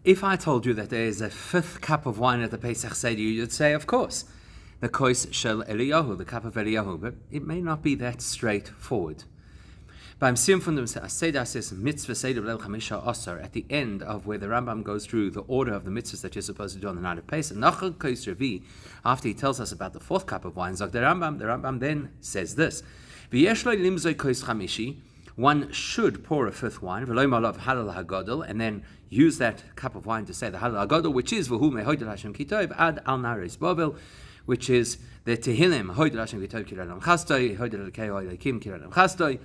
If I told you that there is a fifth cup of wine at the Pesach Seder, you'd say, of course, the kois shel Eliyahu, the cup of Eliyahu, but it may not be that straightforward. Beim Siyum von dem Seder says mitzvah Seder b'leil chamisha osar, at the end of where the Rambam goes through the order of the mitzvahs that you're supposed to do on the night of Pesach. Nachal kois revi, after he tells us about the fourth cup of wine, Zog the Rambam then says this: V'yesh lo limzoi kois chamishi, one should pour a fifth wine, v'lo malav halal hagadol, and then use that cup of wine to say the halal hagadol, which is v'hu mehoydel Hashem kitov ad al naris bavel, which is the Tehillim, hoydel Hashem kitov kiradam chastoi, hoydel elkei hoylekim kiradam chastoi.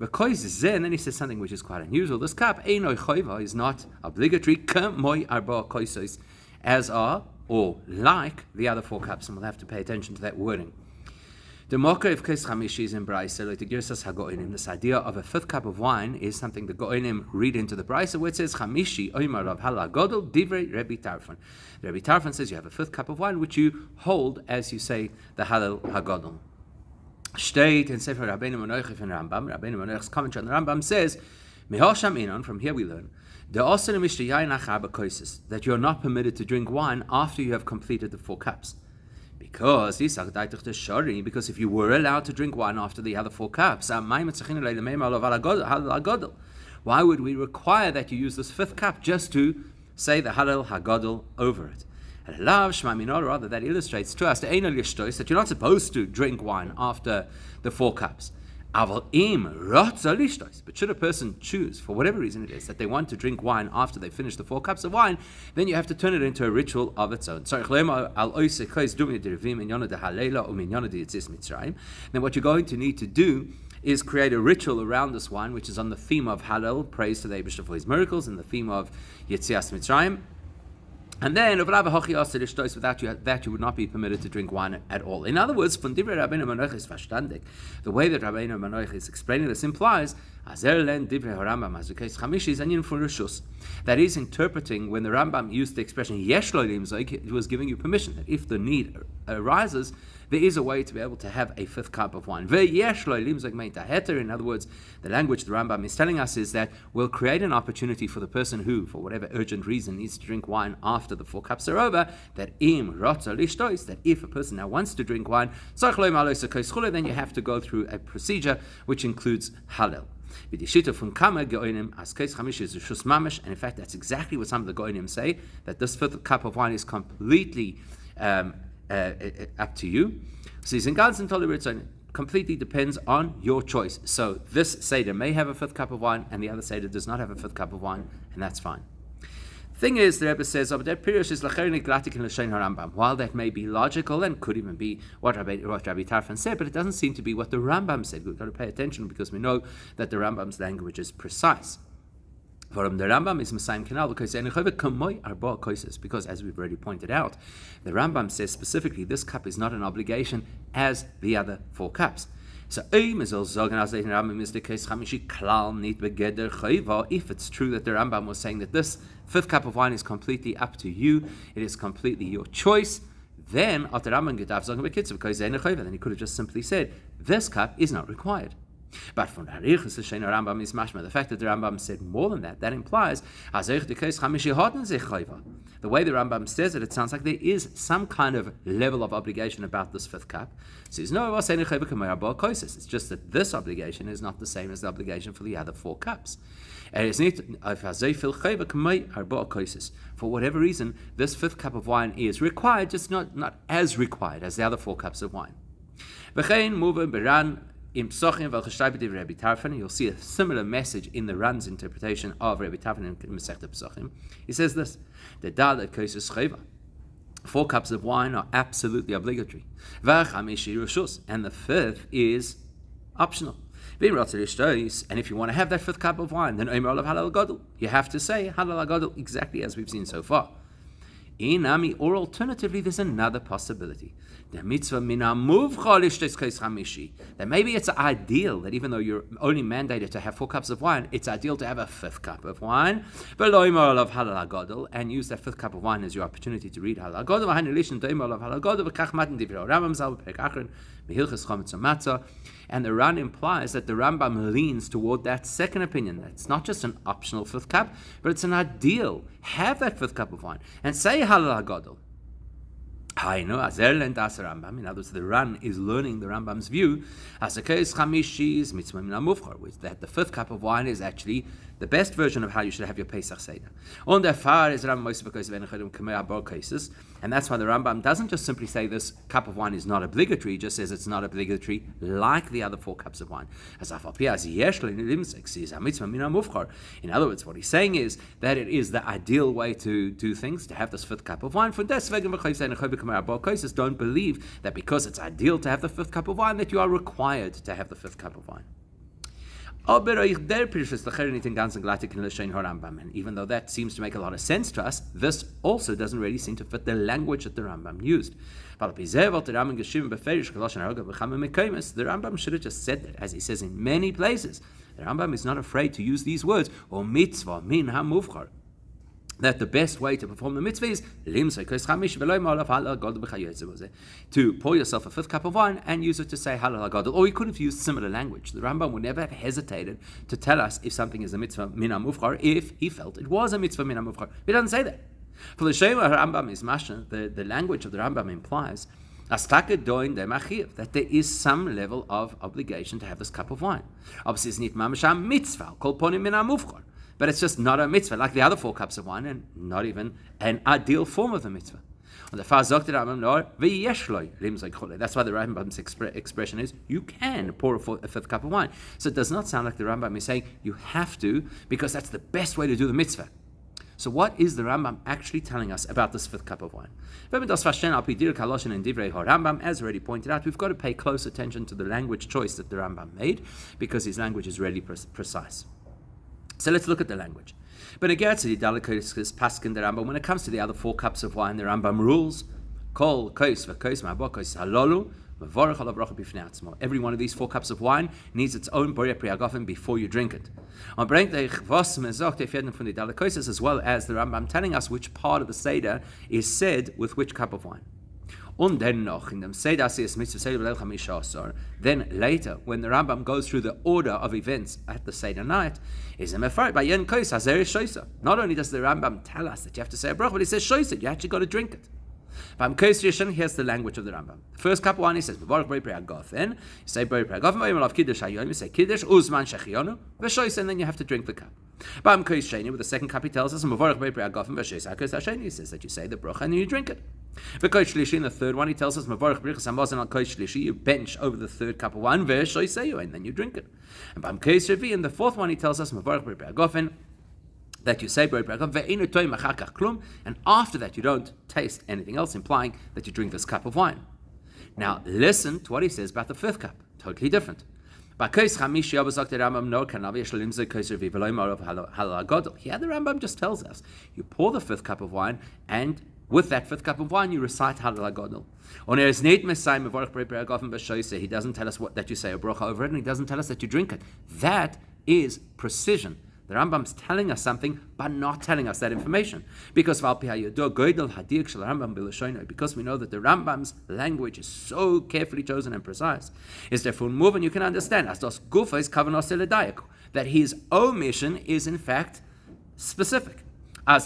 And then he says something which is quite unusual. This cup, Einoi Choiva, is not obligatory, K'moi Arba Koisos, as are, or like, the other four cups, and we'll have to pay attention to that wording. The Mocha of Kais Chamishi is in Braisa, like the Girsas HaGoinim. This idea of a fifth cup of wine is something the Goinim read into the Braisa, where it says, Chamishi Oimar Rav Halal Godel, Divrei Rebbe Tarfon. Rebbe Tarfon says you have a fifth cup of wine, which you hold as you say the Halal HaGodel. Steht in Sefer Rabbeinu Menoich in Rambam. Rabbeinu Menoich's commentary on the Rambam says, Mehosham Inon, from here we learn, that you're not permitted to drink wine after you have completed the four cups. Because if you were allowed to drink wine after the other four cups, why would we require that you use this fifth cup just to say the Halal HaGadol over it? Rather, that illustrates to us that you're not supposed to drink wine after the four cups. But should a person choose, for whatever reason it is, that they want to drink wine after they finish the four cups of wine, then you have to turn it into a ritual of its own. Then what you're going to need to do is create a ritual around this wine, which is on the theme of Hallel, praise to the Eibishter for his miracles, and the theme of Yetzias Mitzrayim. And then, without that, you would not be permitted to drink wine at all. In other words, von Divrei Rabbeinu Menoich is verstandig. The way that Rabbeinu Menoich is explaining this implies that is interpreting when the Rambam used the expression yesh lo limzok, it was giving you permission that if the need arises, there is a way to be able to have a fifth cup of wine. Ve'yesh lo limzok meint heter. In other words, the language the Rambam is telling us is that we'll create an opportunity for the person who, for whatever urgent reason, needs to drink wine after the four cups are over, that im rotza lishtois, that if a person now wants to drink wine, then you have to go through a procedure which includes halal. And in fact, that's exactly what some of the Goinim say, that this fifth cup of wine is completely up to you. So he's in God's and completely depends on your choice. So this Seder may have a fifth cup of wine, and the other Seder does not have a fifth cup of wine, and that's fine. Thing is, the Rebbe says, while that may be logical and could even be what Rabbi Tarfon said, but it doesn't seem to be what the Rambam said. We've got to pay attention because we know that the Rambam's language is precise. For the Rambam is Messiah Canal because as we've already pointed out, the Rambam says specifically this cup is not an obligation as the other four cups. So if it's true that the Rambam was saying that this fifth cup of wine is completely up to you, it is completely your choice, then then he could have just simply said, this cup is not required. But from the Rambam is mashma. The fact that the Rambam said more than that implies the way the Rambam says it sounds like there is some kind of level of obligation about this fifth cup. So it's just that this obligation is not the same as the obligation for the other four cups. And it's for whatever reason, this fifth cup of wine is required, just not as required as the other four cups of wine. You'll see a similar message in the Ran's interpretation of Rebbe Tarfon in Masechta Pesachim. He says this: the dal at kosos chayva. 4 cups of wine are absolutely obligatory, and the fifth is optional. And if you want to have that fifth cup of wine, then you have to say halal hagadol exactly as we've seen so far. Or alternatively, there's another possibility. That maybe it's ideal that even though you're only mandated to have 4 cups of wine, it's ideal to have a 5th cup of wine, and use that 5th cup of wine as your opportunity to read halal hagadol. And the Ran implies that the Rambam leans toward that second opinion. It's not just an optional fifth cup, but it's an ideal. Have that fifth cup of wine and say Halal HaGadol. In other words, the Ran is learning the Rambam's view that the fifth cup of wine is actually the best version of how you should have your Pesach Seder. And that's why the Rambam doesn't just simply say this cup of wine is not obligatory, he just says it's not obligatory like the other 4 cups of wine. In other words, what he's saying is that it is the ideal way to do things, to have this 5th cup of wine. Don't believe that because it's ideal to have the 5th cup of wine that you are required to have the 5th cup of wine. And even though that seems to make a lot of sense to us, this also doesn't really seem to fit the language that the Rambam used. The Rambam should have just said that, as he says in many places. The Rambam is not afraid to use these words, or mitzvah min ha-muvchar, that the best way to perform the mitzvah is to pour yourself a 5th cup of wine and use it to say Halal HaGadol. Or he could have used similar language. The Rambam would never have hesitated to tell us if something is a mitzvah min ha-muvchar if he felt it was a mitzvah min ha-muvchar. He doesn't say that. For the Shema Rambam is mashna, the language of the Rambam implies that there is some level of obligation to have this cup of wine. Obviously, it's not mitzvah, kol ponim min ha-muvchar. But it's just not a mitzvah, like the other 4 cups of wine, and not even an ideal form of the mitzvah. That's why the Rambam's expression is, you can pour a 5th cup of wine. So it does not sound like the Rambam is saying, you have to, because that's the best way to do the mitzvah. So what is the Rambam actually telling us about this 5th cup of wine? As already pointed out, we've got to pay close attention to the language choice that the Rambam made, because his language is really precise. So let's look at the language. But again, when it comes to the other 4 cups of wine, the Rambam rules, every one of these 4 cups of wine needs its own borei pri hagafen before you drink it. As well as the Rambam telling us which part of the Seder is said with which cup of wine. Then later, when the Rambam goes through the order of events at the Seder night, not only does the Rambam tell us that you have to say a bracha, but he says shoyset, you actually got to drink it. Here's the language of the Rambam. The first cup of wine, he says, you say borei pri hagafen, you say kiddush, uzman shechionu, and then you have to drink the cup. With the second cup, he tells us, he says that you say the bracha and then you drink it. In the third one, he tells us, you bench over the 3rd cup of wine, and then you drink it. And in the 4th one, he tells us, that you say borei pri hagafen, and after that you don't taste anything else, implying that you drink this cup of wine. Now listen to what he says about the 5th cup. Totally different. Here the Rambam just tells us, you pour the 5th cup of wine, and with that 5th cup of wine, you recite Halal HaGadol. He doesn't tell us that you say a bracha over it, and he doesn't tell us that you drink it. That is precision. The Rambam's telling us something, but not telling us that information. Because we know that the Rambam's language is so carefully chosen and precise, is therefore more than you can understand. That his omission is in fact specific. The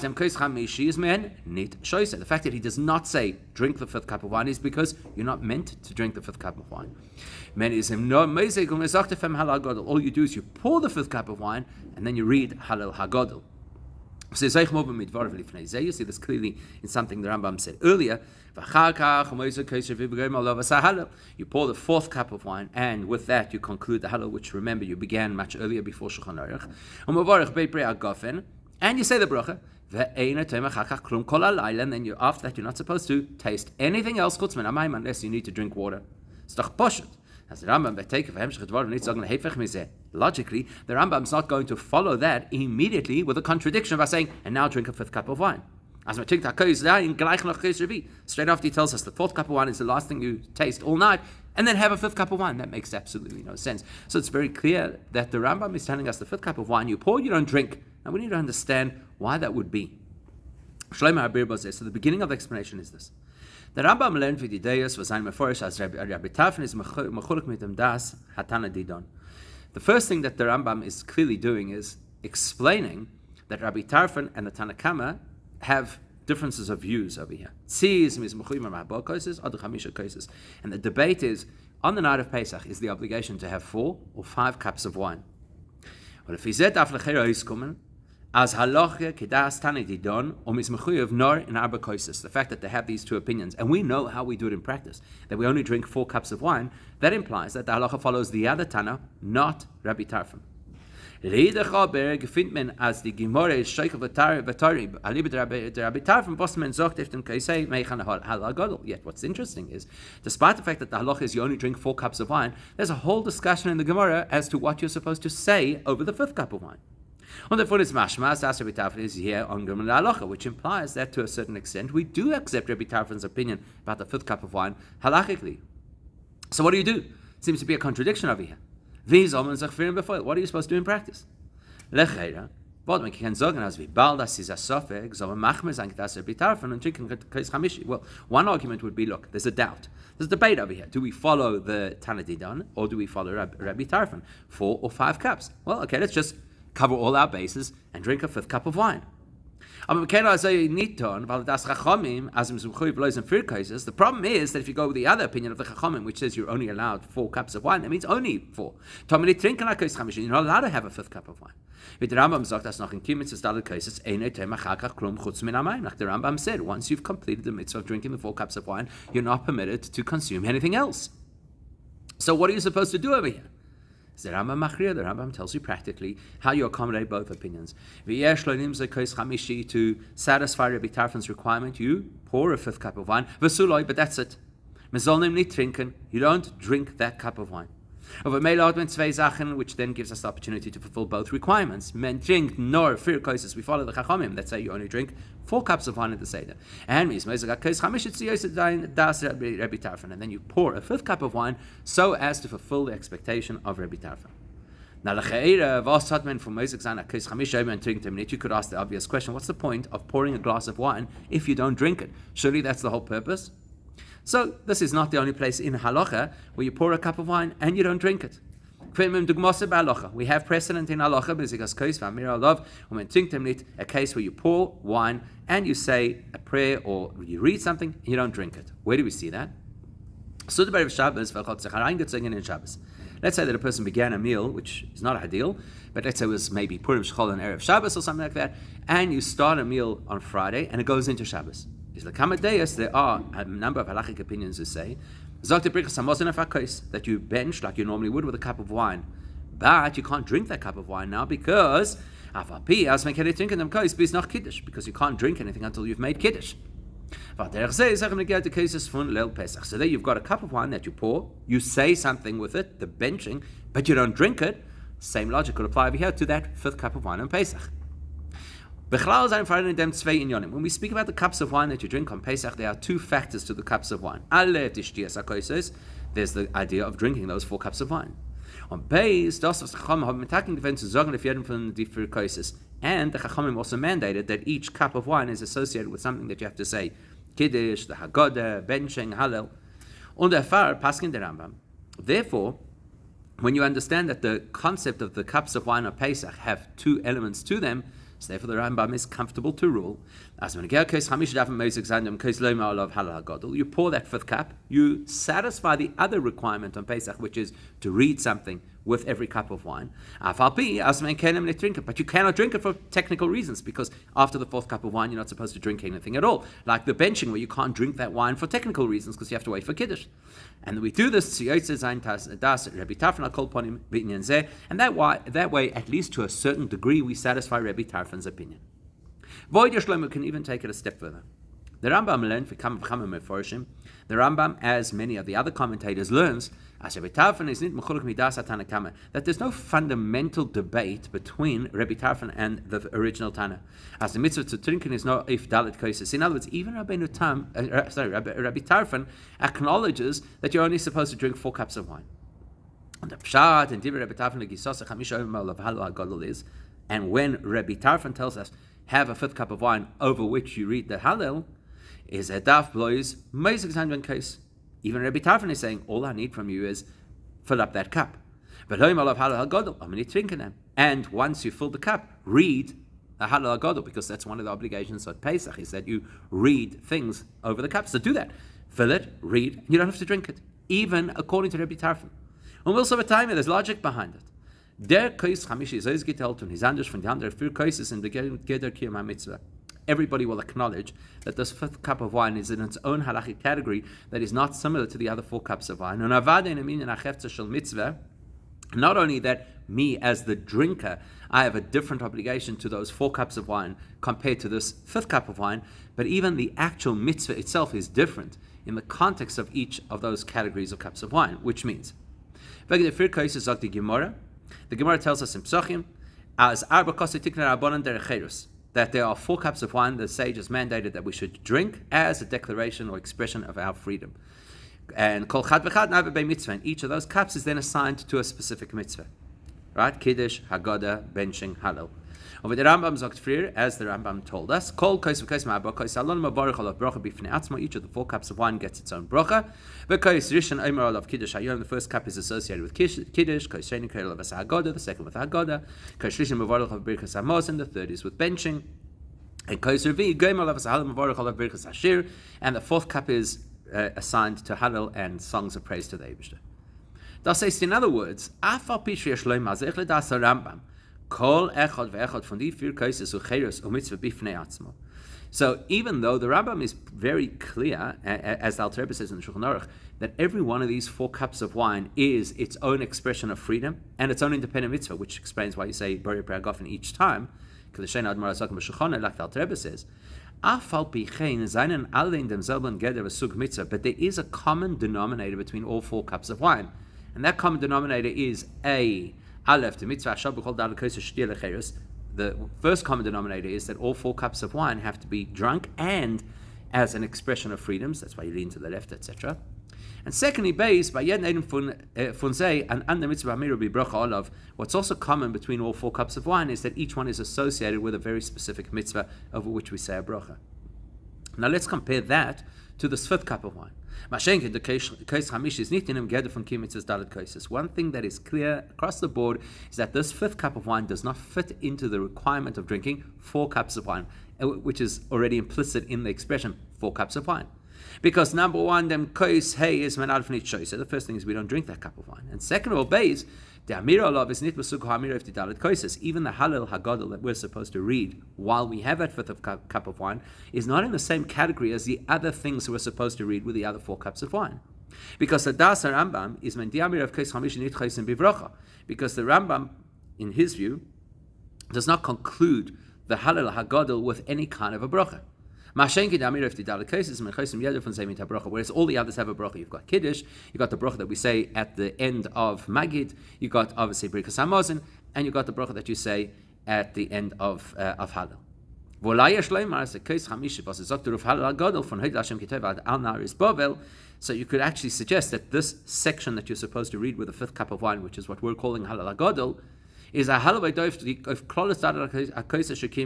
fact that he does not say drink the 5th cup of wine is because you're not meant to drink the 5th cup of wine. All you do is you pour the 5th cup of wine and then you read Halal HaGadol. You see this clearly in something the Rambam said earlier. You pour the 4th cup of wine, and with that you conclude the Halal, which remember you began much earlier before Shulchan Aruch. And you say the bracha, and then after that you're not supposed to taste anything else unless you need to drink water. Logically, the Rambam's not going to follow that immediately with a contradiction by saying, and now drink a 5th cup of wine. Straight after he tells us the 4th cup of wine is the last thing you taste all night, and then have a 5th cup of wine. That makes absolutely no sense. So it's very clear that the Rambam is telling us the 5th cup of wine you pour, you don't drink. Now we need to understand why that would be. So the beginning of the explanation is this. The Rambam learned with Yideyus was ein Meforish as Rabbi Tarfon is mechuluk mit dem das hatana didon. The first thing that the Rambam is clearly doing is explaining that Rabbi Tarfon and the Tanakama have differences of views over here. And the debate is, on the night of Pesach, is the obligation to have 4 or 5 cups of wine? Well, if he said as halacha kedas tani didon or mismechuyev nor in arba koises, the fact that they have these two opinions, and we know how we do it in practice, that we only drink 4 cups of wine, that implies that the halacha follows the other Tana, not Rabbi Tarfon. Gefindt men as the Gemara is sheikh of the Vatari, alibed Rabbi Tarfon, Bosman zocht if them kaisei meichan halagadol. Yet what's interesting is, despite the fact that the halacha is you only drink 4 cups of wine, there's a whole discussion in the Gemara as to what you're supposed to say over the 5th cup of wine. And therefore, it's mashmas as Rabbi Tarfon is here on Gimel halacha, which implies that to a certain extent we do accept Rabbi Tarfon's opinion about the 5th cup of wine halachically. So what do you do? Seems to be a contradiction over here. These omens achfirim before. What are you supposed to do in practice? Lechera, what we can sagen as we baldas is a sofek, so machmes angetas Rabbi Tarfon and drinking kais chamishi. Well, one argument would be, look, there's a doubt. There's a debate over here. Do we follow the Tana Didan or do we follow Rabbi Tarfon? 4 or 5 cups. Well, okay, let's just cover all our bases and drink a 5th cup of wine. The problem is that if you go with the other opinion of the Chachamim, which says you're only allowed 4 cups of wine, that means only 4. You're not allowed to have a 5th cup of wine. Like the Rambam said, once you've completed the mitzvah of drinking the 4 cups of wine, you're not permitted to consume anything else. So what are you supposed to do over here? The Rambam tells you practically how you accommodate both opinions. To satisfy Rabbi Tarfon's requirement, you pour a 5th cup of wine, but that's it. You don't drink that cup of wine. Which then gives us the opportunity to fulfill both requirements. Men drink nor fir koises. We follow the Chachamim that say you only drink 4 cups of wine at the Seder. And then you pour a 5th cup of wine so as to fulfill the expectation of Rabbi Tarfon. Now, you could ask the obvious question, what's the point of pouring a glass of wine if you don't drink it? Surely that's the whole purpose? So, this is not the only place in halacha where you pour a cup of wine and you don't drink it. We have precedent in halacha, a case where you pour wine and you say a prayer or you read something and you don't drink it. Where do we see that? Let's say that a person began a meal, which is not ideal, but let's say it was maybe Purim Shechol and Erev Shabbos or something like that, and you start a meal on Friday and it goes into Shabbos. There are a number of halachic opinions who say that you bench like you normally would with a cup of wine, but you can't drink that cup of wine now because you can't drink anything until you've made kiddush. So there you've got a cup of wine that you pour, you say something with it, the benching, but you don't drink it. Same logic could apply over here to that 5th cup of wine on Pesach. When we speak about the cups of wine that you drink on Pesach, there are 2 factors to the cups of wine. There's the idea of drinking those 4 cups of wine. On base, and the Chachamim also mandated that each cup of wine is associated with something that you have to say. Kiddush, the Haggadah, Benching, Hallel. Therefore, when you understand that the concept of the cups of wine of Pesach have 2 elements to them, so therefore the Rambam is comfortable to rule. You pour that 5th cup, you satisfy the other requirement on Pesach, which is to read something with every cup of wine. But you cannot drink it for technical reasons, because after the 4th cup of wine, you're not supposed to drink anything at all. Like the benching, where you can't drink that wine for technical reasons, because you have to wait for Kiddush. And we do this, and that way, at least to a certain degree, we satisfy Rabbi Tarfon's opinion. We can even take it a step further. The Rambam learned, the Rambam, as many of the other commentators, learns that there's no fundamental debate between Rabbi Tarfon and the original Tana. As the mitzvah to drinking is no if dalit koises. In other words, even Rabbi Tarfon acknowledges that you're only supposed to drink 4 cups of wine. And the pshat and Rabbi Tarfon is, and when Rabbi Tarfon tells us have a 5th cup of wine over which you read the Hallel, is a daf blois meisik hand ben case. Even Rabbi Tarfon is saying, all I need from you is fill up that cup. But and once you fill the cup, read a halal hagadol, because that's one of the obligations of Pesach, is that you read things over the cup. So do that. Fill it, read, and you don't have to drink it, even according to Rabbi Tarfon. And we'll also have a time, there's logic behind it. Der Kois Chamishi is always getelt und his anders von the andere vier Koises in the Geder Kiyam HaMitzvah. Everybody will acknowledge that this fifth cup of wine is in its own halachic category that is not similar to the other 4 cups of wine. Not only that, me as the drinker, I have a different obligation to those 4 cups of wine compared to this 5th cup of wine, but even the actual mitzvah itself is different in the context of each of those categories of cups of wine, which means, the Gemara tells us in Pesachim, that there are 4 cups of wine the sage has mandated that we should drink as a declaration or expression of our freedom. And kol chad v'chad nave bei mitzvah. And each of those cups is then assigned to a specific mitzvah. Right? Kiddush, Haggadah, benching, Hallel. Over the Rambam sagt früher, as the Rambam told us, kol kois v'kois ma'aba kois alon mavarich olav brocha b'fnei atzmo. Each of the 4 cups of wine gets its own brocha. V'kois rishon omer olav kiddush hayom. The first cup is associated with kiddush. Kois sheni koil olav haggadah. The second with Haggadah. Kois rishon mavarich olav birkas hamazon. The third is with benching. And kois revi goyim olav hallel mavarich olav birkas hashir. And the 4th cup is assigned to Hallel and songs of praise to the Eibishter. Das heißt, in other words, afal pishri shloim azech ledas Rambam. Kol echad ve'echad von die 4 kaises ucheres umitzvah bifnei atzmo. So even though the Rambam is very clear, as the Alter Rebbe says in the Shulchan Aruch, that every one of these 4 cups of wine is its own expression of freedom and its own independent mitzvah, which explains why you say Bari Pragofen each time, like the Alter Rebbe says. But there is a common denominator between all 4 cups of wine, and that common denominator is the first common denominator is that all 4 cups of wine have to be drunk and as an expression of freedoms. That's why you lean to the left, etc. And secondly, what's also common between all 4 cups of wine is that each one is associated with a very specific mitzvah over which we say a bracha. Now let's compare that to this 5th cup of wine. One thing that is clear across the board is that this 5th cup of wine does not fit into the requirement of drinking 4 cups of wine, which is already implicit in the expression 4 cups of wine. Because number 1, dem kois hey is man alfnit choice. So the first thing is we don't drink that cup of wine. And second of all, base, the amira olav is nit besug ha'amira if dalet koises. Even the halal hagadol that we're supposed to read while we have that 5th cup of wine is not in the same category as the other things we're supposed to read with the other 4 cups of wine. Because the das Rambam is man the amira of kois hamish nit choisen bivrocha. Because the Rambam, in his view, does not conclude the halal hagadol with any kind of a bracha. Whereas all the others have a bracha. You've got Kiddush, you've got the bracha that we say at the end of Magid, you've got obviously Birkas Hamazon, and you've got the bracha that you say at the end of Hallel. So you could actually suggest that this section that you're supposed to read with the 5th cup of wine, which is what we're calling Halal HaGadol, is a halal of klolos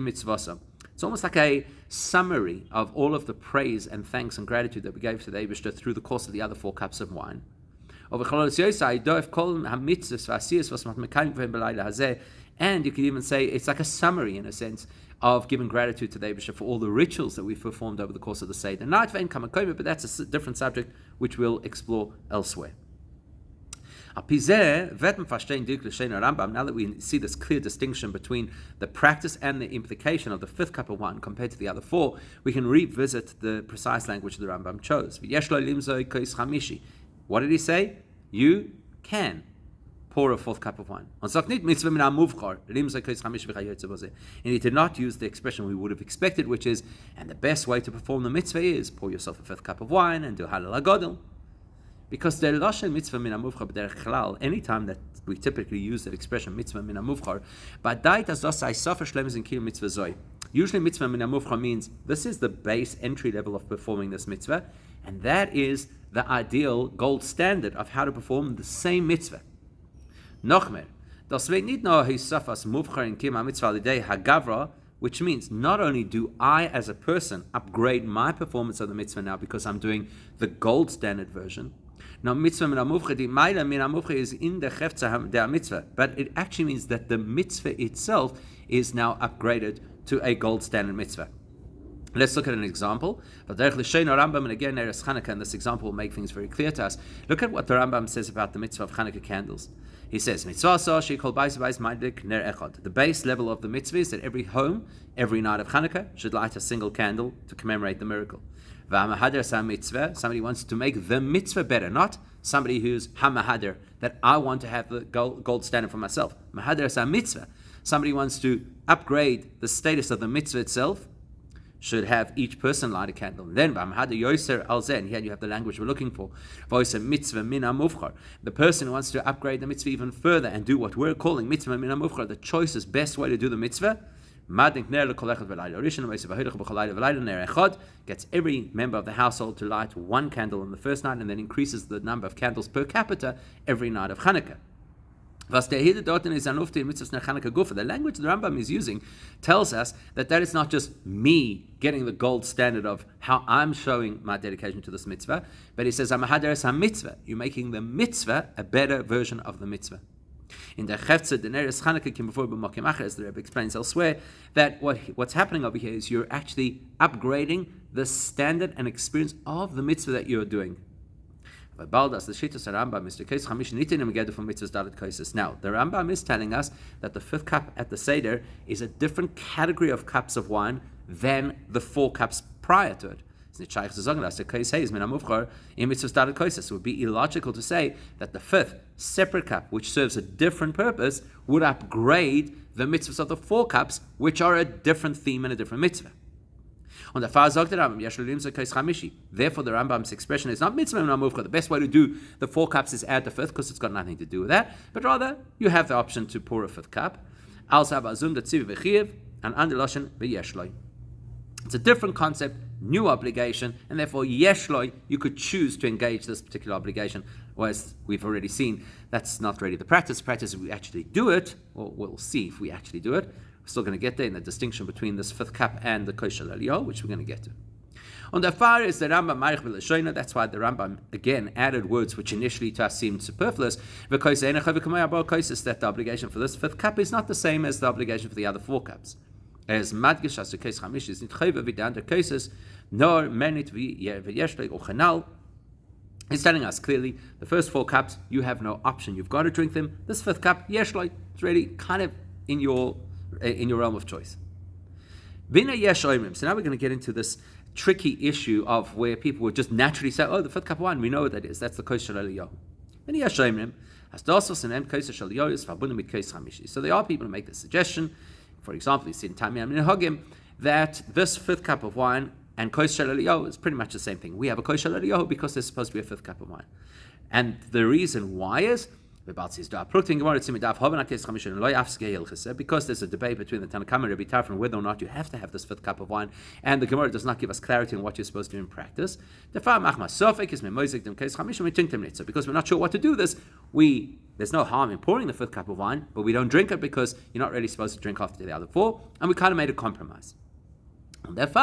mitzvasa. It's almost like a summary of all of the praise and thanks and gratitude that we gave to the Eibishter through the course of the other 4 cups of wine. And you could even say it's like a summary, in a sense, of giving gratitude to the Eibishter for all the rituals that we've performed over the course of the Seder. But that's a different subject which we'll explore elsewhere. Now that we see this clear distinction between the practice and the implication of the 5th cup of wine compared to the other 4, we can revisit the precise language the Rambam chose. What did he say? You can pour a 4th cup of wine. And he did not use the expression we would have expected, which is, and the best way to perform the mitzvah is pour yourself a 5th cup of wine and do halal hagadol. Because the lashon mitzvah min hamuvchar b'derech chalal, anytime that we typically use that expression mitzvah min hamuvchar, but dait as dosai sofer shlemis in kilo mitzvah zoi. Usually mitzvah min hamuvchar means this is the base entry level of performing this mitzvah, and that is the ideal gold standard of how to perform the same mitzvah. Nochmer, das wird nicht nur hisafas muvchar in kilo mitzvah lidei hagavra which means not only do I as a person upgrade my performance of the mitzvah now because I'm doing the gold standard version. Now, mitzvah min hamufcha, the maila min hamufcha is in the chefza der mitzvah, but it actually means that the mitzvah itself is now upgraded to a gold standard mitzvah. Let's look at an example. But Rambam, and again, Eres Chanukah, and this example will make things very clear to us. Look at what the Rambam says about the mitzvah of Chanukah candles. He says, the base level of the mitzvah is that every home, every night of Chanukah, should light a single candle to commemorate the miracle. Somebody wants to make the mitzvah better, not somebody who's hamahader, that I want to have the gold standard for myself. Mahader mitzvah. Somebody wants to upgrade the status of the mitzvah itself, should have each person light a candle. And then, here you have the language we're looking for. The person who wants to upgrade the mitzvah even further and do what we're calling mitzvah min hamufchar, the choicest, best way to do the mitzvah, gets every member of the household to light one candle on the first night, and then increases the number of candles per capita every night of Chanukah. The language the Rambam is using tells us that is not just me getting the gold standard of how I'm showing my dedication to this mitzvah, but he says, mitzvah. You're making the mitzvah a better version of the mitzvah. In the Chefza, the Neres Chanukah came before B'Mokim Acher, as the Rebbe explains elsewhere, that what's happening over here is you're actually upgrading the standard and experience of the mitzvah that you're doing. Now, the Rambam is telling us that the fifth cup at the Seder is a different category of cups of wine than the 4 cups prior to it. It would be illogical to say that the 5th separate cup, which serves a different purpose, would upgrade the mitzvahs of the 4 cups, which are a different theme and a different mitzvah. On the far zog the Rambam, therefore the Rambam's expression is not mitzvah min hamufcha. The best way to do the 4 cups is add the 5th, because it's got nothing to do with that, but rather you have the option to pour a 5th cup. It's a different concept, new obligation, and therefore yeshloi, you could choose to engage this particular obligation, whereas we've already seen that's not really the practice. Practice is we actually do it, or we'll see if we actually do it. We're still going to get there in the distinction between this 5th cup and the koshel Eliyahu, which we're going to get to. On the far is the Rambam Marich B'Lashoina. That's why the Rambam again added words which initially to us seemed superfluous, because that the obligation for this 5th cup is not the same as the obligation for the other 4 cups. As Madgish as the case Chamish is nitchayva v'dan cases nor menit v'yeshlei uchanal. He's telling us clearly the first 4 cups you have no option, you've got to drink them. This 5th cup yeshlei, it's really kind of in your realm of choice. Vina yesh oimrim. So now we're going to get into this tricky issue of where people would just naturally say, oh, the 5th cup of wine, we know what that is. That's the kosh shel Eliyahu. Vina yesh oimrim. As dosos and em kosh shel Eliyahu is verbunden mit kosh chamishi. So there are people who make the suggestion. For example, you see in Tamiyam Minhagim that this 5th cup of wine and kosh shel Eliyahu is pretty much the same thing. We have a kosh shel Eliyahu because there's supposed to be a 5th cup of wine. And the reason why is because there's a debate between the Tanakh and Rabbi Tarfon on whether or not you have to have this 5th cup of wine, and the Gemara does not give us clarity on what you're supposed to do in practice. Because we're not sure what to do this, there's no harm in pouring the 5th cup of wine, but we don't drink it because you're not really supposed to drink after the other 4, and we kind of made a compromise. And that's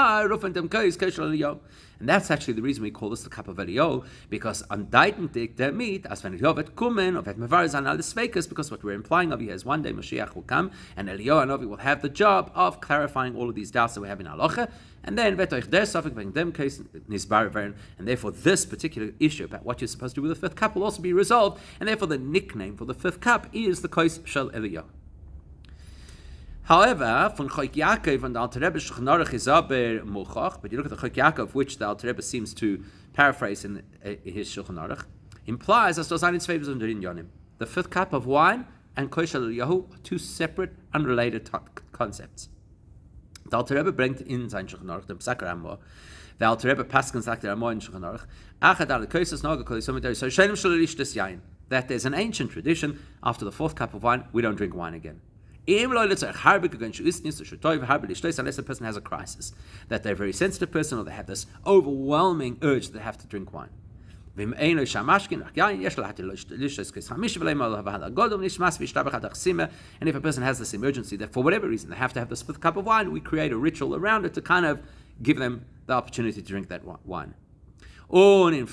actually the reason we call this the cup of Eliyahu, because undeitendlich der meat, as when Eliyahu wird kommen, of et mevaris an alles Sveikas, because what we're implying of here is one day Mashiach will come, and Eliyahu Hanavi will have the job of clarifying all of these doubts that we have in halacha, and then vetoich der safek wegen dem case nisbar veren, and therefore this particular issue about what you're supposed to do with the 5th cup will also be resolved, and therefore the nickname for the 5th cup is the kosh shel Eliyahu. However, from Chelek Yaakov and the Alter Rebbe Shulchan is aber mochach, but you look at the Chelek Yaakov, which the Alter Rebbe seems to paraphrase in his Shulchan Aruch, implies as those favors under Yonim. The 5th cup of wine and kosh shel Eliyahu are 2 separate, unrelated concepts. The Alter Rebbe brings in sein Shulchan Aruch, the Pesach Ramah. The Alter Rebbe Paskin sagt der Ramah in Shulchan Aruch, achad al koshas noga kol yisomid so shenim shel lishtes yain, that there's an ancient tradition after the 4th cup of wine we don't drink wine again. Unless a person has a crisis, that they're a very sensitive person or they have this overwhelming urge that they have to drink wine. And if a person has this emergency that for whatever reason they have to have this fifth cup of wine, we create a ritual around it to kind of give them the opportunity to drink that wine. And then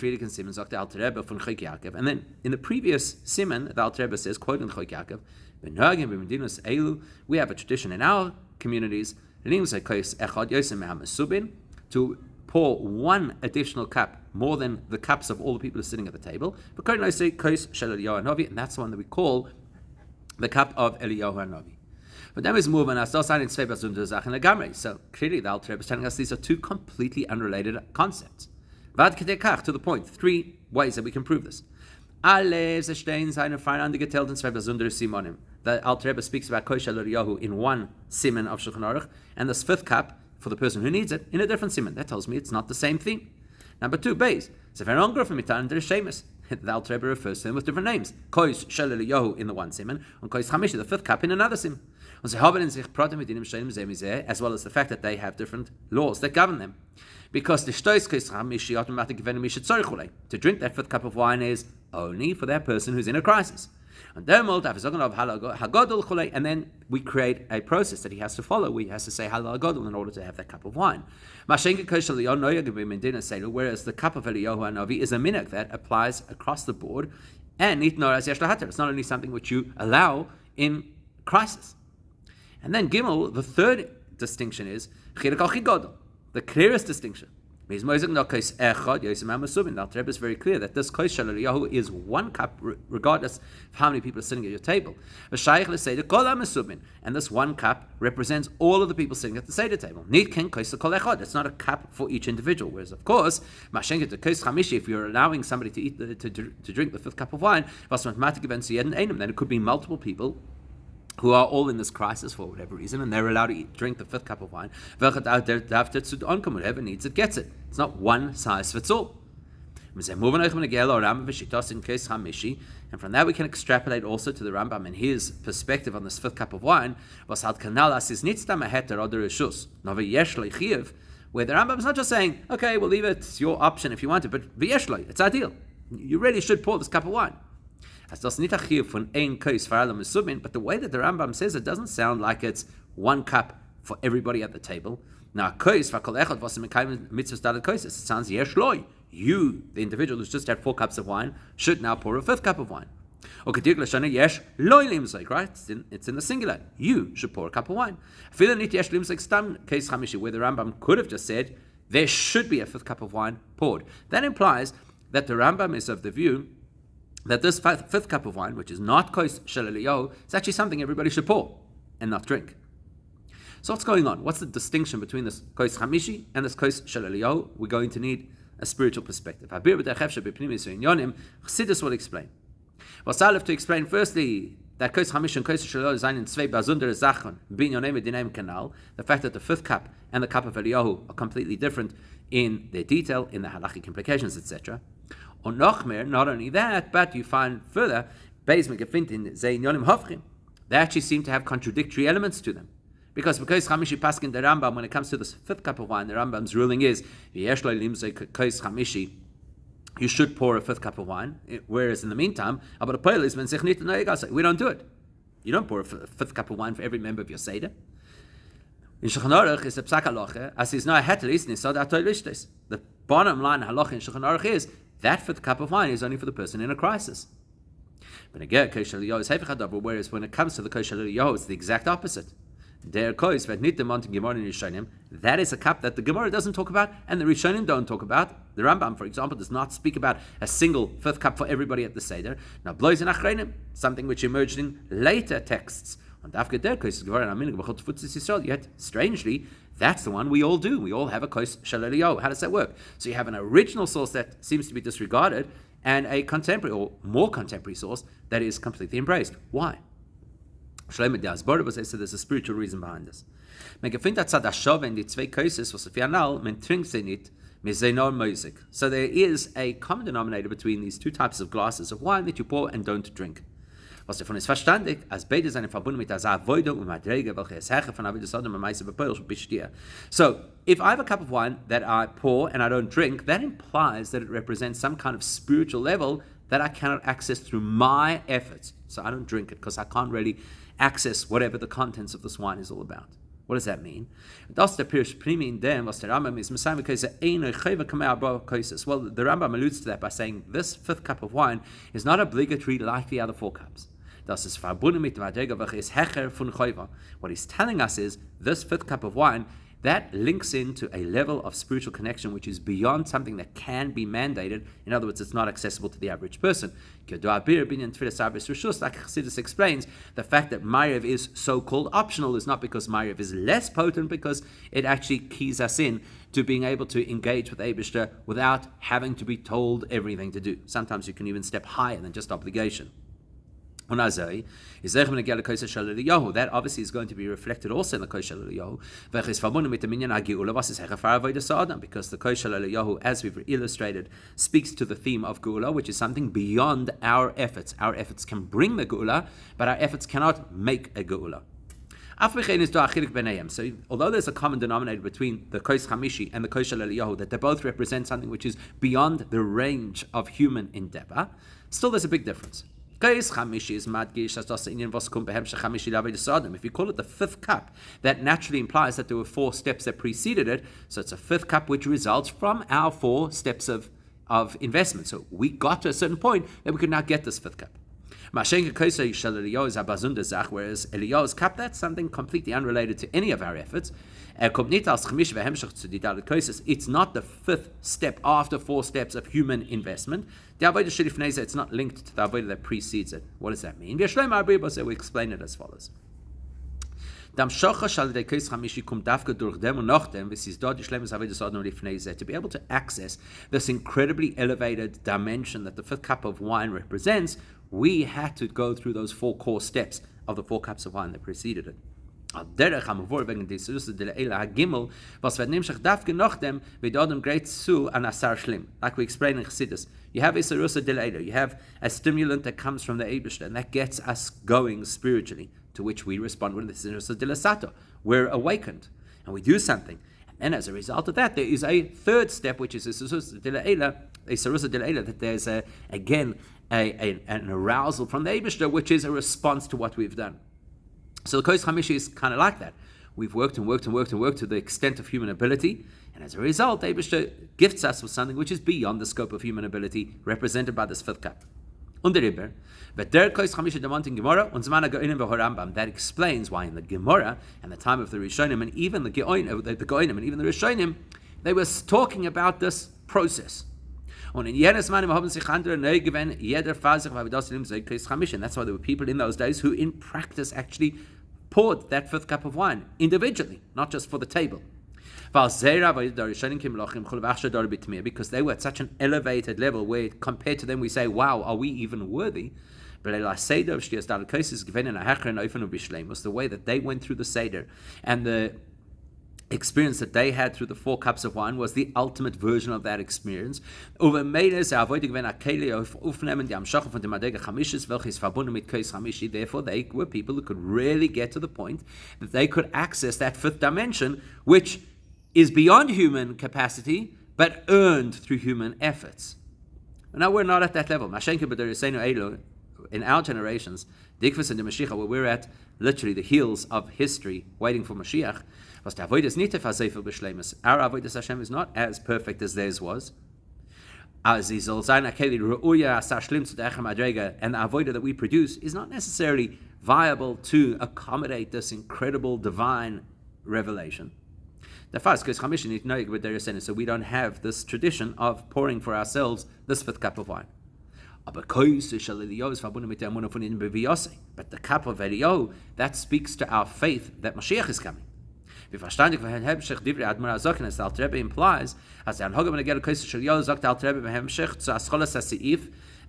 in the previous siman, the Alter Rebbe says, quoting Chok Yaakov, we have a tradition in our communities to pour one additional cup more than the cups of all the people who are sitting at the table. And that's the one that we call the cup of Eliyahu Hanavi. But then we move on. So clearly the Alter Rebbe is telling us these are two completely unrelated concepts. To the point, 3 ways that we can prove this. The Alter Rebbe speaks about Kosh Eliyahu in one siman of Shulchan Aruch, and this fifth cup for the person who needs it in a different siman. That tells me it's not the same thing. Number 2, beis. The Alter Rebbe refers to them with different names. Kosh Eliyahu in the one siman, and Kosh Chamishi, the fifth cup, in another siman. As well as the fact that they have different laws that govern them. Because to drink that fifth cup of wine is only for that person who's in a crisis. And then we create a process that he has to follow. He has to say Halal Gadol in order to have that cup of wine. Whereas the cup of Eliyahu Hanavi is a minhag that applies across the board, and it's not only something which you allow in crisis. And then Gimel, the third distinction is the clearest distinction. The Alter Rebbe is very clear that this Kosh Eliyahu is one cup, regardless of how many people are sitting at your table. And this one cup represents all of the people sitting at the Seder table. It's not a cup for each individual. Whereas, of course, if you're allowing somebody to eat to drink the fifth cup of wine, then it could be multiple people who are all in this crisis for whatever reason, and they're allowed to drink the fifth cup of wine. Whoever needs it gets it. It's not one size fits all. And from that we can extrapolate also to the Rambam and his perspective on this fifth cup of wine, where the Rambam is not just saying, okay, we'll leave it, it's your option if you want it, but it's ideal. You really should pour this cup of wine. But the way that the Rambam says it doesn't sound like it's one cup for everybody at the table. Now, it sounds you, the individual who's just had 4 cups of wine, should now pour a 5th cup of wine. Right? It's in the singular. You should pour a cup of wine. Where the Rambam could have just said there should be a 5th cup of wine poured. That implies that the Rambam is of the view that this 5th cup of wine, which is not Kosh Eliyahu, is actually something everybody should pour and not drink. So what's going on? What's the distinction between this Kosh Chamishi and this Kosh Eliyahu? We're going to need a spiritual perspective. Chassidus will explain. Wasalef to explain firstly that Kosh Chamishi and Kosh Eliyahu is in zwei besondere Sachen, binyonem medinem kanal. The fact that the 5th cup and the cup of Eliyahu are completely different in their detail, in the halachic implications, etc. Or Nochmer, not only that, but you find further, they actually seem to have contradictory elements to them. Because Chamishi Paskin the Rambam, when it comes to this 5th cup of wine, the Rambam's ruling is, you should pour a 5th cup of wine, whereas in the meantime, we don't do it. You don't pour a 5th cup of wine for every member of your Seder. In Shulchan Aruch is a psak halacha, as is not hetelis nisad atoylishtes. The bottom line halacha in Shulchan Aruch is that 5th cup of wine is only for the person in a crisis. But again, Kosh Eliyahu is hefech hadavar, whereas when it comes to the Kosh Eliyahu, it's the exact opposite. That is a cup that the Gemara doesn't talk about and the Rishonim don't talk about. The Rambam, for example, does not speak about a single 5th cup for everybody at the Seder. Now, something which emerged in later texts. Yet, strangely, that's the one we all do. We all have a Kosh Eliyahu. How does that work? So you have an original source that seems to be disregarded and a contemporary or more contemporary source that is completely embraced. Why? So there's a spiritual reason behind this. So there is a common denominator between these two types of glasses of wine that you pour and don't drink. Was davon ist verstandig, als beide seine verbunden mit der Avoide und Madrege, welche es Heche von Avoide Sodom und Meise bepölt besteht. So, if I have a cup of wine that I pour and I don't drink, that implies that it represents some kind of spiritual level that I cannot access through my efforts. So I don't drink it because I can't really access whatever the contents of this wine is all about. What does that mean? Das der Pirush Primi in dem, was der Rambam is Messiah because eine chayva kamei arba koises. Well, the Rambam alludes to that by saying this fifth cup of wine is not obligatory like the other 4 cups. Das ist verbunden mit Madrega, welche ist Hecher von chayva. What he's telling us is this fifth cup of wine that links into a level of spiritual connection which is beyond something that can be mandated. In other words, it's not accessible to the average person. Like Chassidus explains, the fact that Ma'ariv is so-called optional is not because Ma'ariv is less potent, because it actually keys us in to being able to engage with Eibishter without having to be told everything to do. Sometimes you can even step higher than just obligation. That obviously is going to be reflected also in the Kosh Eliyahu, because the Kosh Eliyahu, as we've illustrated, speaks to the theme of Geula, which is something beyond our efforts. Our efforts can bring the Geula, but our efforts cannot make a Geula. So, although there's a common denominator between the Kosh Chamishi and the Kosh Eliyahu, that they both represent something which is beyond the range of human endeavor, still there's a big difference. If you call it the fifth cup, that naturally implies that there were 4 steps that preceded it. So it's a fifth cup which results from our 4 steps of investment. So we got to a certain point that we could now get this fifth cup. Whereas Eliyahu's cup, that's something completely unrelated to any of our efforts. It's not the 5th step after 4 steps of human investment. It's not linked to the avodah that precedes it. What does that mean? We explain it as follows. To be able to access this incredibly elevated dimension that the 5th cup of wine represents, we had to go through those 4 core steps of the 4 cups of wine that preceded it. Like we explain in Chassidus, you have a Sarusa Delayla, you have a stimulant that comes from the Eibishter, and that gets us going spiritually, to which we respond with the Sarusa Delasato. We're awakened, and we do something. And then as a result of that, there is a 3rd step, which is a Sarusa Delayla, that there's an arousal from the Eibishter, which is a response to what we've done. So the Kosh Chamishi is kind of like that. We've worked to the extent of human ability, and as a result, Eibishter gifts us with something which is beyond the scope of human ability, represented by this 5th cup. That explains why in the Gemara and the time of the Rishonim and even the Geonim and even the Rishonim, they were talking about this process. And that's why there were people in those days who in practice actually poured that 5th cup of wine individually, not just for the table. Because they were at such an elevated level where compared to them we say, wow, are we even worthy? But was the way that they went through the Seder, and the experience that they had through the 4 cups of wine was the ultimate version of that experience. Therefore, they were people who could really get to the point that they could access that 5th dimension, which is beyond human capacity, but earned through human efforts. Now, we're not at that level. In our generations, where we're at literally the heels of history, waiting for Mashiach, our avodas Hashem is not as perfect as theirs was. And the avodah that we produce is not necessarily viable to accommodate this incredible divine revelation. So we don't have this tradition of pouring for ourselves this 5th cup of wine. But the cup of Eliyahu, that speaks to our faith that Mashiach is coming. As the Alter Rebbe implies,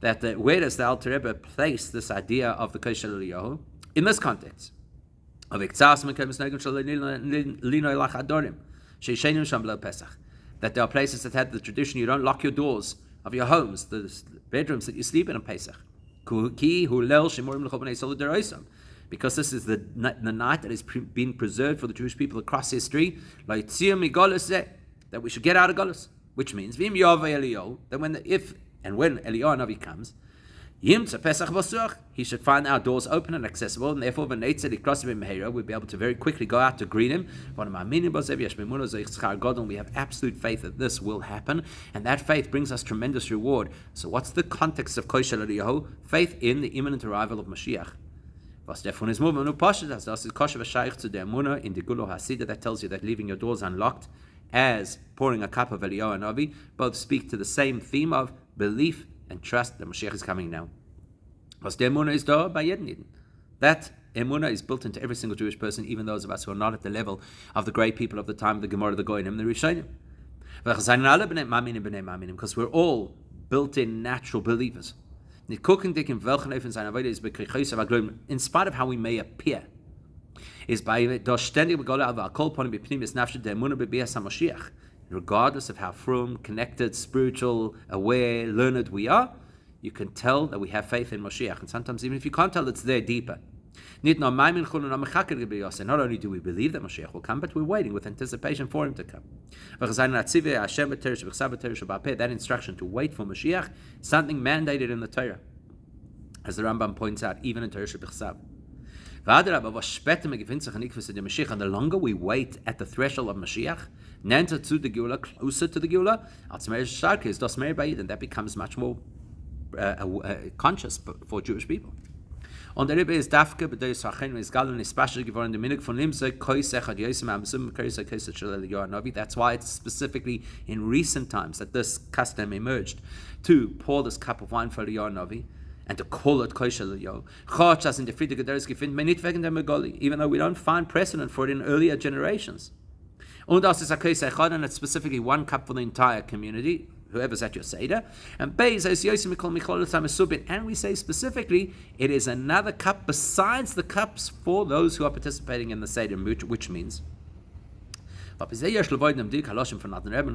that where does the Alter Rebbe place this idea of the Kosh Eliyahu? In this context, of that there are places that had the tradition you don't lock your doors of your homes, the bedrooms that you sleep in on Pesach. Because this is the night that is being preserved for the Jewish people across history, that we should get out of Golus, which means that when Eliyahu Navi comes, he should find our doors open and accessible, and therefore we'll be able to very quickly go out to greet him. We have absolute faith that this will happen, and that faith brings us tremendous reward. So what's the context of Koshel Eliyahu? Faith in the imminent arrival of Mashiach. That tells you that leaving your doors unlocked as pouring a cup of Eliyahu Navi both speak to the same theme of belief and trust that Mashiach is coming now. That emunah is built into every single Jewish person, even those of us who are not at the level of the great people of the time of the Gemara, the Goyim, the Rishonim. Because we're all built-in natural believers. In spite of how we may appear, regardless of how frum, connected, spiritual, aware, learned we are, you can tell that we have faith in Mashiach. And sometimes even if you can't tell, it's there deeper. Not only do we believe that Mashiach will come, but we're waiting with anticipation for him to come. That instruction to wait for Mashiach is something mandated in the Torah, as the Rambam points out, even in Torah Shebechsav. And the longer we wait at the threshold of Mashiach, closer to the Geula, then that becomes much more conscious for Jewish people. Und der Rebbe ist dafke bei der Sachen ist gallen ist special geworden der Minig von ihm so koisech hat Yosem am Sum koisech Eliyahu Navi. That's why it's specifically in recent times that this custom emerged to pour this cup of wine for Eliyahu Navi and to call it koisech Eliyahu. Chach as in the Friedrich Gederis gefunden, man nicht wegen der Megoli, even though we don't find precedent for it in earlier generations. Und das ist a koisech and it's specifically one cup for the entire community, whoever's at your Seder, and we say specifically, it is another cup besides the cups for those who are participating in the Seder, which means, and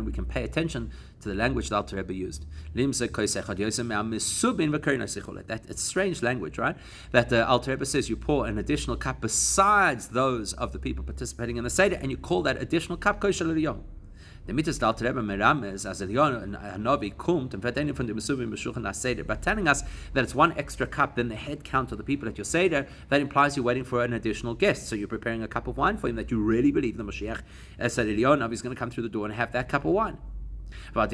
we can pay attention to the language the Alter Rebbe used. That it's strange language, right? That the Alter Rebbe says you pour an additional cup besides those of the people participating in the Seder, and you call that additional cup Koshel Eliyahu. The mitzvah Alter Rebbe merames as Eliyahu Navi kumt and v'atenim from the mesuvim b'shulchan Seder, but telling us that it's one extra cup than the head count of the people at your Seder. That implies you're waiting for an additional guest. So you're preparing a cup of wine for him that you really believe the Mashiach, as that Eliyahu Navi is going to come through the door and have that cup of wine. Because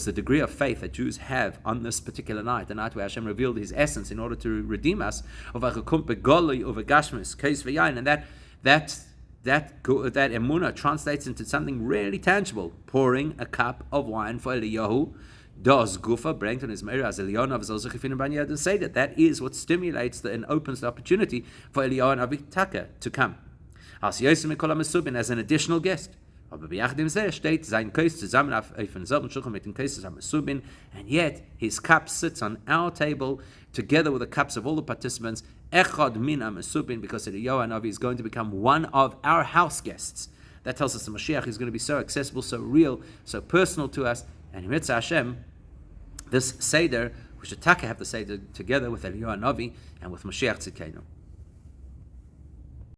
the degree of faith that Jews have on this particular night, the night where Hashem revealed His essence in order to redeem us, and that emunah translates into something really tangible, pouring a cup of wine for Eliyahu. That is what stimulates and opens the opportunity for Eliyahu Navi to come as an additional guest. And yet his cup sits on our table together with the cups of all the participants, because Eliyahu Navi is going to become one of our house guests. That tells us the Mashiach is going to be so accessible, so real, so personal to us. And in Mitzvah Hashem, this Seder, we should have the Seder together with Eliyahu Navi and with Mashiach Tzidkenu.